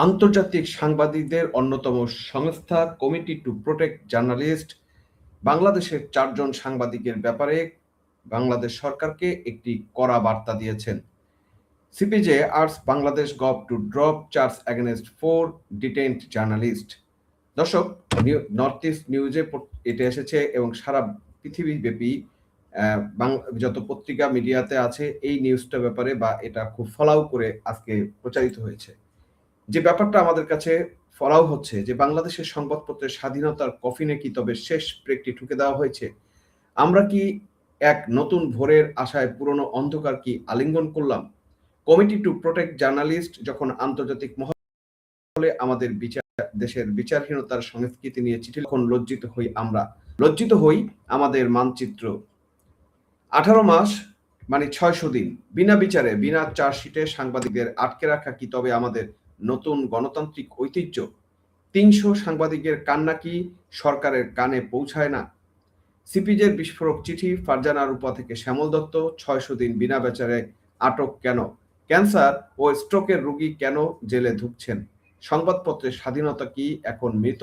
আন্তর্জাতিক সাংবাদিকদের অন্যতম সংস্থা কমিটি টু প্রোটেক্ট জার্নালিস্ট বাংলাদেশের ৪ জন সাংবাদিকের ব্যাপারে বাংলাদেশ সরকারকে একটি কড়া বার্তা দিয়েছেন। CPJ arts Bangladesh gov to drop charge against 4 detained journalist. দর্শক, নর্থ ইস্ট নিউজে এটা এসেছে এবং সারা পৃথিবীব্যাপী যত পত্রিকা মিডিয়াতে আছে এই নিউজটা ব্যাপারে বা এটা খুব ফলাও করে আজকে প্রচারিত হয়েছে। যে ব্যাপারটা আমাদের কাছে ফলাও হচ্ছে যে বাংলাদেশের সংবাদপত্রের স্বাধীনতার কফিনে কি তবে শেষ ব্রেকটি ঠুকে দেওয়া হয়েছে? আমরা কি এক নতুন ভোরের আশায় পুরনো অন্ধকার কি আলিঙ্গন করলাম? কমিটি টু প্রোটেক্ট জার্নালিস্ট যখন আন্তর্জাতিক মহলে আমাদের দেশের বিচারহীনতার সংস্কৃতি নিয়ে চিঠি তখন লজ্জিত হই আমাদের মানচিত্র। 18 মাস মানে 600 দিন বিনা বিচারে বিনা চার্জশিটে সাংবাদিকদের আটকে রাখা কি তবে আমাদের নতুন গণতান্ত্রিক ঐতিহ্য? 300 সাংবাদিকের কান্না কি সরকারের কানে পৌঁছায় না? সিপিজের বিস্ফোরক চিঠি, ফারজানা রূপা থেকে শ্যামল দত্ত, 600 দিন বিনা বিচারে আটক কেন? ক্যান্সার ও স্ট্রোকের রোগী কেন জেলে ঢুকছেন? সংবাদপত্রের স্বাধীনতা কি এখন মৃত?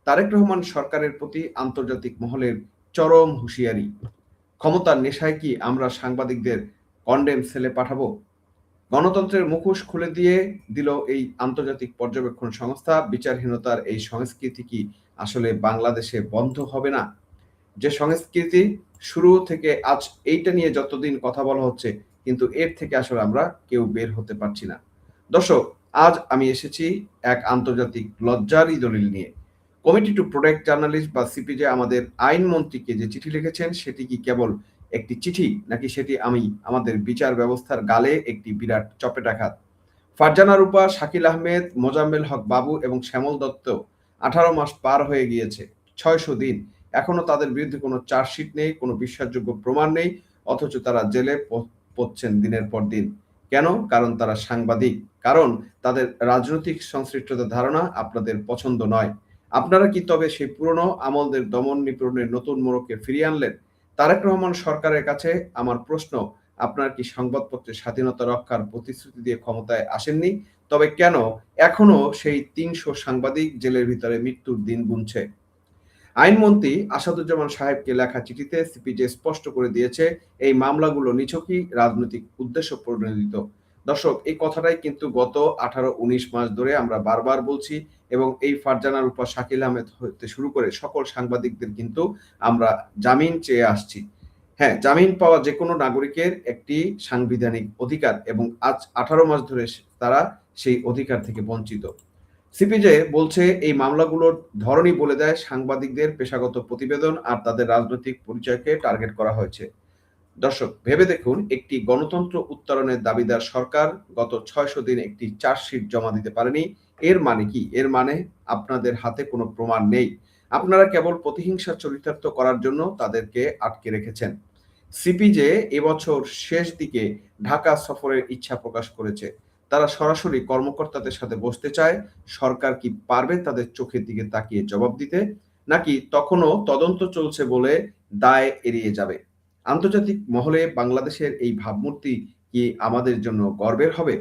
তারেক রহমান সরকারের প্রতি আন্তর্জাতিক মহলের চরম হুঁশিয়ারি। ক্ষমতার নেশায় কি আমরা সাংবাদিকদের কন্ডেম সেলে পাঠাবো? গণতন্ত্রের মুখোশ খুলে দিয়ে দিল এই আন্তর্জাতিক পর্যবেক্ষণ সংস্থা। বিচারহীনতার এই সংস্কৃতি কি আসলে বাংলাদেশে বন্ধ হবে না? যে সংস্কৃতি শুরু থেকে আজ এইটা নিয়ে যতদিন কথা বলা হচ্ছে, কিন্তু এর থেকে আসলে আমরা কেউ বের হতে পারছি না। দর্শক, আজ আমি এসেছি এক আন্তর্জাতিক লজ্জারই দলিল নিয়ে। কমিটি টু প্রোটেক্ট জার্নালিস্ট বা সিপিজে আমাদের আইনমন্ত্রীকে যে চিঠি লিখেছেন সেটি কি কেবল একটি চিঠি নাকি সেটি আমাদের বিচার ব্যবস্থার গালে একটি বিরাট চপেটাঘাত? ফারজানা রূপা, শাকিল আহমেদ, মোজাম্মেল হক বাবু এবং শ্যামল দত্ত 18 মাস পার হয়ে গিয়েছে, 600 দিন এখনো তাদের বিরুদ্ধে কোনো চার্জশিট নেই, কোনো বিশ্বাসযোগ্য প্রমাণ নেই, অথচ তারা জেলে পড়ছেন দিনের পর দিন। কেন? কারণ তারা সাংবাদিক, কারণ তাদের রাজনৈতিক সংশ্লিষ্টতার ধারণা আপনাদের পছন্দ নয়। আপনারা কি তবে সেই পুরনো আমলদের দমন নিপীড়নের নতুন মোড়কে ফিরিয়ে আনলেন? তারেক রহমান সরকারের কাছে আমার প্রশ্ন, আপনারা কি সংবাদপত্রের স্বাধীনতা রক্ষার প্রতিশ্রুতি দিয়ে ক্ষমতায় আসেননি? তবে কেন এখনো সেই 300 সাংবাদিক জেলের ভিতরে মৃত্যুর দিন গুনছে? আইনমন্ত্রী আসাদুজ্জামান সাহেবকে লেখা চিঠিতে সিপিজে স্পষ্ট করে দিয়েছে এই মামলাগুলো নিছকই রাজনৈতিক উদ্দেশ্য প্রণোদিত। দর্শক, এই কথাটাই কিন্তু গত 18-19 মাস ধরে আমরা বারবার বলছি এবং এই ফারজানা রূপা, শাকিল আহমেদ হতে শুরু করে সকল সাংবাদিকদের কিন্তু আমরা জামিন চেয়ে আসছি। হ্যাঁ, জামিন পাওয়া যে কোনো নাগরিকের একটি সাংবিধানিক অধিকার এবং আজ 18 মাস ধরে তারা সেই অধিকার থেকে বঞ্চিত। সিপিজে বলছে এই মামলাগুলোর ধরনই বলে দেয় সাংবাদিকদের পেশাগত প্রতিবেদন আর তাদের রাজনৈতিক পরিচয়কে টার্গেট করা হয়েছে। দর্শক, ভেবে দেখুন, একটি গণতন্ত্র উত্তরণের দাবিদার সরকার গত 600 দিন একটি চার্জশিট জমা দিতে পারেনি। এর মানে কি? এর মানে আপনাদের হাতে কোনো প্রমাণ নেই। আপনারা কেবল প্রতিহিংসা চরিতার্থ করার জন্য তাদেরকে আটকে রেখেছেন। সিপিজে এবছর শেষ দিকে ঢাকা সফরের ইচ্ছা প্রকাশ করেছে। তারা সরাসরি কর্মকর্তাদের সাথে বসতে চায়। সরকার কি পারবে তাদের চোখের দিকে তাকিয়ে জবাব দিতে, নাকি তখনও তদন্ত চলছে বলে দায় এড়িয়ে যাবে? আন্তর্জাতিক মহলে বাংলাদেশের এই ভাবমূর্তি কি আমাদের জন্য গর্বের হবে?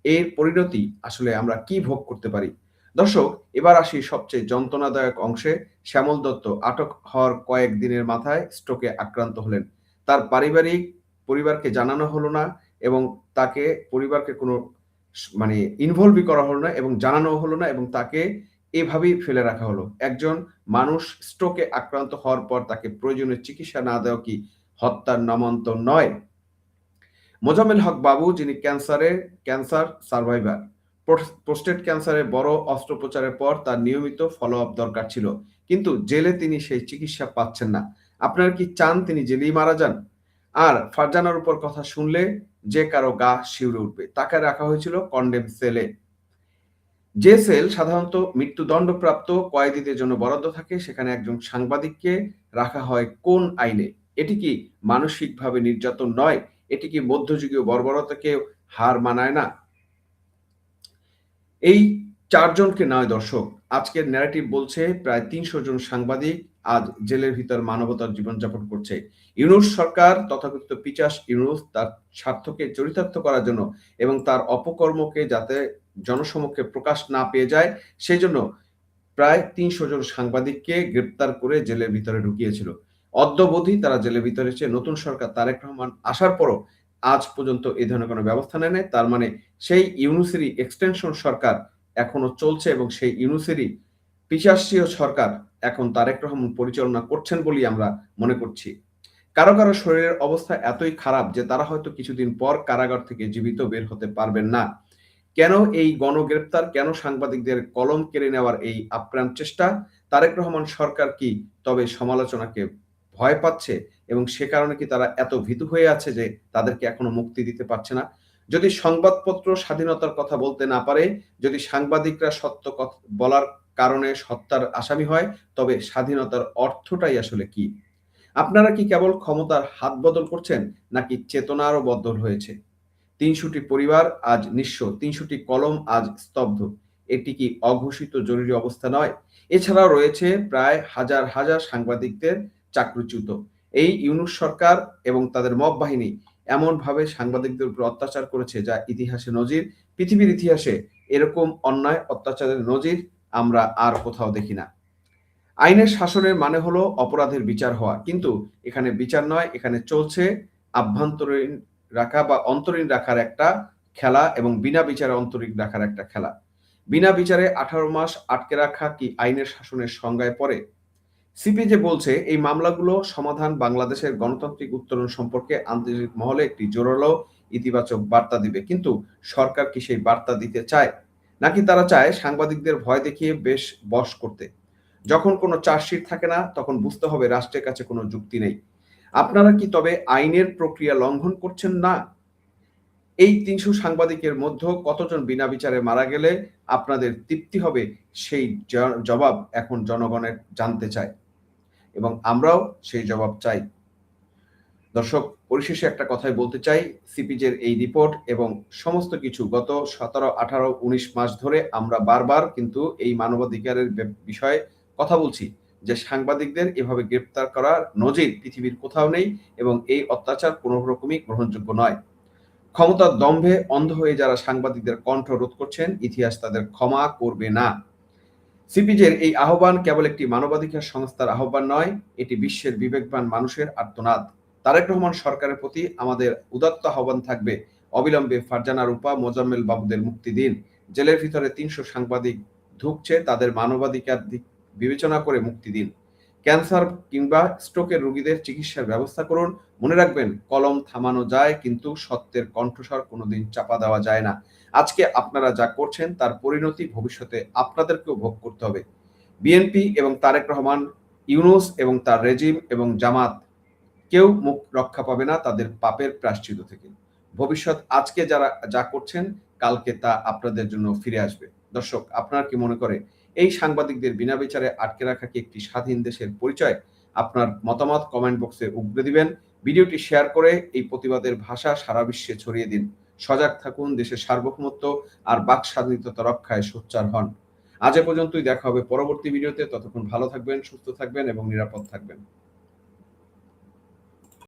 এর পরিণতি আসলে আমরা কি ভোগ করতে পারি? দর্শক, এবার আসি সবচেয়ে যন্ত্রণাদায়ক অংশে। শ্যামল দত্ত আটক হওয়ার কয়েক দিনের মাথায় স্ট্রোকে আক্রান্ত হলেন। তার পরিবারকে জানানো হলো না এবং তাকে পরিবারকে কোনো মানে ইনভলভই করা হলো না এবং জানানো হলো না এবং তাকে এভাবেই ফেলে রাখা হলো। একজন মানুষ স্ট্রোকে আক্রান্ত হওয়ার পর তাকে প্রয়োজনীয় চিকিৎসা না দেওয়া কি হত্যার নামান্তর নয়? মোজাম্মেল হক বাবু, যিনি ক্যান্সার সার্ভাইভার, প্রোস্টেট ক্যান্সারের বড় অস্ত্রোপচারের পর তার নিয়মিত ফলো আপ দরকার ছিল, কিন্তু জেলে তিনি সেই চিকিৎসা পাচ্ছেন না। আপনারা কি চান তিনি জেলেই মারা যান? আর ফারজানার উপর কথা শুনলে যে কারো গা শিউরে উঠবে। তাকে রাখা হয়েছিল কন্ডেম সেলে। যে সেল সাধারণত মৃত্যুদণ্ডপ্রাপ্ত কয়েদিদের জন্য বরাদ্দ থাকে, সেখানে একজন সাংবাদিককে রাখা হয় কোন আইনে? এটি কি মানসিকভাবে নির্যাতন নয়? এটি কি মধ্যযুগীয় বর্বরতাকে হার মানায় না? এই 4 জনকে নয় দর্শক, আজকের ন্যারেটিভ বলছে প্রায় 300 জন সাংবাদিক আজ জেলের ভিতর মানবতার জীবনযাপন করছে। ইউনূস সরকার, তথাকথিত পিচাস ইউনূস, তার স্বার্থকে চরিতার্থ করার জন্য এবং তার অপকর্মকে যাতে জনসমক্ষে প্রকাশ না পেয়ে যায়, সেই জন্য প্রায় ৩০০ জন সাংবাদিককে গ্রেপ্তার করে জেলের ভিতরে ঢুকিয়েছিল। অদ্যাবধি তারা জেলের ভিতরে আছে। নতুন সরকার তারেক রহমান আসার পরও আজ পর্যন্ত এই ধরনের কোনো ব্যবস্থা নেয় নাই। তার মানে সেই ইউনূসেরই এক্সটেনশন সরকার এখনো চলছে এবং সেই ইউনূসেরই পিশাচিও সরকার এখন তারেক রহমান পরিচালনা করছেন বলেই আমরা মনে করছি। কারো, কারো শরীরের অবস্থা এতই খারাপ যে তারা হয়তো কিছুদিন পর কারাগার থেকে জীবিত বের হতে পারবেন না। কেন এই গণগ্রেপ্তার, কেন সাংবাদিকদের কলম কেড়ে নেওয়ার এই আপ্রাণ চেষ্টা? তারেক রহমান সরকার কি তবে সমালোচনাকে ভয় পাচ্ছে এবং সে কারণে কি তারা এত ভীতু হয়ে আছে যে তাদেরকে এখনো মুক্তি দিতে পারছে না? যদি সংবাদপত্র স্বাধীনতার কথা বলতে না পারে, যদি সাংবাদিকরা সত্য বলার কারণে হত্যার আসামি হয়, তবে স্বাধীনতার অর্থটাই আসলে কি? আপনারা কি কেবল ক্ষমতার হাত বদল করছেন নাকি চেতনারও বদল হয়েছে? ৩০০টি পরিবার আজ নিঃস্ব, ৩০০টি কলম আজ স্তব্ধ। এটি কি অঘোষিত জরুরি অবস্থা নয়? এছাড়াও রয়েছে প্রায় হাজার, হাজার সাংবাদিকদের চাকরিচ্যুত। এই ইউনূস সরকার এবং তাদের মব বাহিনী এমনভাবে সাংবাদিকদের উপর অত্যাচার করেছে যা ইতিহাসে নজির। পৃথিবীর ইতিহাসে এরকম অন্যায় অত্যাচারের নজির আমরা আর কোথাও দেখি না। আইনের শাসনের মানে হলো অপরাধের বিচার হওয়া। কিন্তু এখানে বিচার নয়, এখানে চলছে আভ্যন্তরীণ রাখা বা অন্তরীণ রাখার একটা খেলা এবং বিনা বিচারে অন্তরীণ রাখার একটা খেলা। বিনা বিচারে ১৮ মাস আটকে রাখা কি আইনের শাসনের সংজ্ঞায় পড়ে? সিপিজে বলছে এই মামলাগুলো সমাধান বাংলাদেশের গণতান্ত্রিক উত্তরণ সম্পর্কে আন্তর্জাতিক মহলে একটি জোরালো ইতিবাচক বার্তা দিবে। কিন্তু সরকার কি সেই বার্তা দিতে চায়? নাকি তারা চায় সাংবাদিকদের ভয় দেখিয়ে বেশ বশ করতে? যখন কোনো চার্জশিট থাকে না তখন বুঝতে হবে রাষ্ট্রের কাছে কোনো যুক্তি নেই। আপনারা কি তবে আইনের প্রক্রিয়া লঙ্ঘন করছেন না? এই ৩০০ সাংবাদিকের মধ্যে কতজন বিনা বিচারে মারা গেলে আপনাদের তৃপ্তি হবে সেই জবাব এখন জনগণের জানতে চায় এবং আমরাও সেই জবাব চাই। দর্শক, পরিশেষে একটা কথাই বলতে চাই, সিপিজের এই রিপোর্ট এবং সমস্ত কিছু গত ১৭, ১৮, ১৯ মাস ধরে আমরা বারবার কিন্তু এই মানবাধিকারের বিষয়ে কথা বলছি যে সাংবাদিকদের এভাবে গ্রেপ্তার করার নজির পৃথিবীর কোথাও নেই এবং এই অত্যাচার কোনো রকমই গ্রহণযোগ্য নয়। ক্ষমতার দম্ভে অন্ধ হয়ে যারা সাংবাদিকদের কণ্ঠ রোধ করছেন, ইতিহাস তাদের ক্ষমা করবে না। সিপিজের এই আহ্বান কেবল একটি মানবাধিকার সংস্থার আহ্বান নয়, এটি বিশ্বের বিবেকবান মানুষের আর্তনাদ। তারেক রহমান সরকারের প্রতি আমাদের উদাত্ত আহ্বান থাকবে, অবিলম্বে ফারজানা রূপা, মোজাম্মেল বাবুদের মুক্তি দিন। জেলের ভিতরে ৩০০ সাংবাদিক ঢুকছে, তাদের মানবাধিকার দিক বিবেচনা করে মুক্তি দিন। ক্যান্সার কিংবা স্ট্রোকের রোগীদের চিকিৎসার ব্যবস্থা করুন। মনে রাখবেন, কলম থামানো যায় কিন্তু সত্যের কণ্ঠস্বর কোনোদিন চাপা দেওয়া যায় না। আজকে আপনারা যা করছেন তার পরিণতি ভবিষ্যতে আপনাদেরকেও ভোগ করতে হবে। বিএনপি এবং তারেক রহমান, ইউনূস এবং তার রেজিম এবং জামাত কেউ মুখ রক্ষা পাবে না তাদের পাপের প্রায়শ্চিত্ত থেকে। ভবিষ্যৎ আজকে যারা যা করছেন কালকে তা আপনাদের জন্য ফিরে আসবে। দর্শক, আপনারা কি মনে করে এই সাংবাদিকদের বিনা বিচারে আটকে রাখা কি একটি স্বাধীন দেশের পরিচয়? আপনার মতামত কমেন্ট বক্সে উগরে দিবেন। ভিডিওটি শেয়ার করে এই প্রতিবাদের ভাষা সারা বিশ্বে ছড়িয়ে দিন। সজাগ থাকুন, দেশের সার্বভৌমত্ব আর বাক স্বাধীনতা রক্ষায় সোচ্চার হন। আজ এ পর্যন্তই, দেখা হবে পরবর্তী ভিডিওতে। ততক্ষণ ভালো থাকবেন, সুস্থ থাকবেন এবং নিরাপদ থাকবেন।